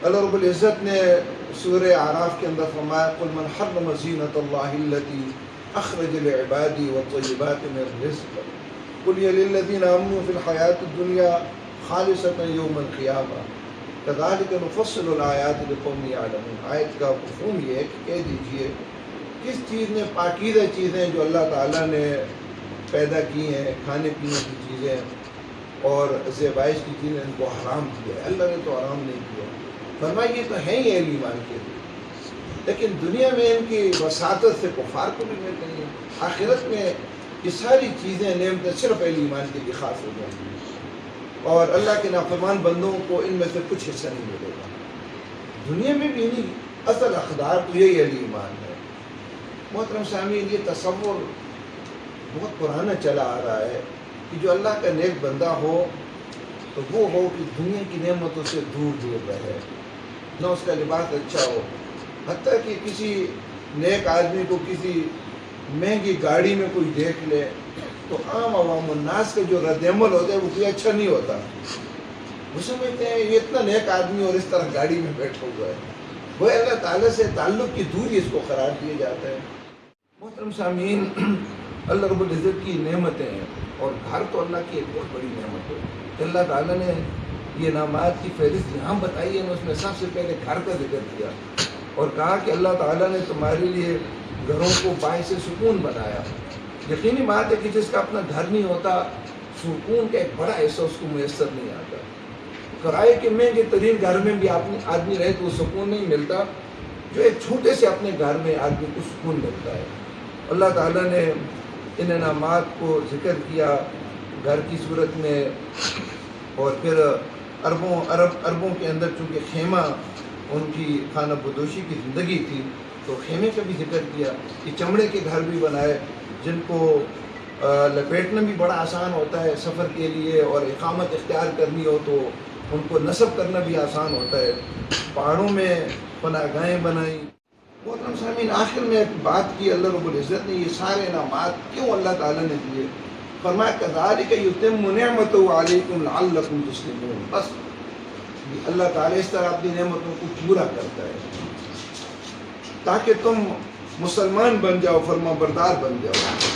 اللہ رب العزت نے سورہ اعراف کے اندر فرمایا قل من حرم زینۃ اللہ التی اخرج لعبادی والطیبات من الرزق قل هي للذین آمنوا فی الحیاۃ الدنیا خالصۃ یوم القیامہ کذالک نفصل الآیات لقوم یعلمون۔ آیت کا مفہوم یہ ہے کہ کہہ دیجئے کس چیز نے پاکیزہ چیزیں جو اللہ تعالیٰ نے پیدا کی ہیں، کھانے پینے کی چیزیں اور زیبائش کی چیزیں، ان کو حرام کیا ہے؟ اللہ نے تو حرام نہیں کیا، فرمایا یہ تو ہیں ہی اہل ایمان کے لیے، لیکن دنیا میں ان کی وساطت سے کفار کو بھی مل رہی ہیں، آخرت میں یہ ساری چیزیں نعمتیں صرف اہل ایمان کے لیے خاص ہو جائیں گی اور اللہ کے نافرمان بندوں کو ان میں سے کچھ حصہ نہیں ملے گا۔ دنیا میں بھی نہیں، اصل اقدار تو یہی اہل ایمان ہے۔ محترم سامعین، یہ تصور بہت پرانا چلا آ رہا ہے کہ جو اللہ کا نیک بندہ ہو تو وہ ہو کہ دنیا کی نعمتوں سے دور دور رہے، نہ اس کا لباس اچھا ہو، حتیٰ کہ کسی نیک آدمی کو کسی مہنگی گاڑی میں کوئی دیکھ لے تو عام عوام الناس کا جو رد عمل ہوتا ہے وہ کوئی اچھا نہیں ہوتا، وہ سمجھتے ہیں یہ اتنا نیک آدمی اور اس طرح گاڑی میں بیٹھا ہوا ہے، وہ اللہ تعالیٰ سے تعلق کی دوری اس کو قرار دیا جاتا ہے۔ محترم سامعین، اللہ رب العزت کی نعمتیں ہیں اور گھر تو اللہ کی ایک بہت بڑی نعمت ہے۔ اللہ تعالیٰ نے یہ انعامات کی فہرست یہاں بتائی ہے، اس میں سب سے پہلے گھر کا ذکر کیا اور کہا کہ اللہ تعالیٰ نے تمہارے لیے گھروں کو باعث سکون بنایا۔ یقینی بات ہے کہ جس کا اپنا گھر نہیں ہوتا، سکون کا ایک بڑا حصہ اس کو میسر نہیں آتا۔ کرائے کے مہنگے ترین گھر میں بھی آدمی رہے تو وہ سکون نہیں ملتا جو ایک چھوٹے سے اپنے گھر میں آدمی کو سکون ملتا ہے۔ اللہ تعالیٰ نے ان انعامات کو ذکر کیا گھر کی صورت میں، اور پھر عربوں کے اندر چونکہ خیمہ ان کی خانہ بدوشی کی زندگی تھی تو خیمے کا بھی ذکر کیا کہ چمڑے کے گھر بھی بنائے جن کو لپیٹنا بھی بڑا آسان ہوتا ہے سفر کے لیے، اور اقامت اختیار کرنی ہو تو ان کو نصب کرنا بھی آسان ہوتا ہے۔ پہاڑوں میں پناہ گاہیں بنائیں۔ محترم سامعین، آخر میں ایک بات کی اللہ رب العزت نے یہ سارے انعامات کیوں اللہ تعالیٰ نے دیے، فرمایا کذالک یتم نعمتہ علیکم لعلکم تسلمون۔ بس اللہ تعالیٰ اس طرح اپنی نعمتوں کو پورا کرتا ہے تاکہ تم مسلمان بن جاؤ، فرما بردار بن جاؤ۔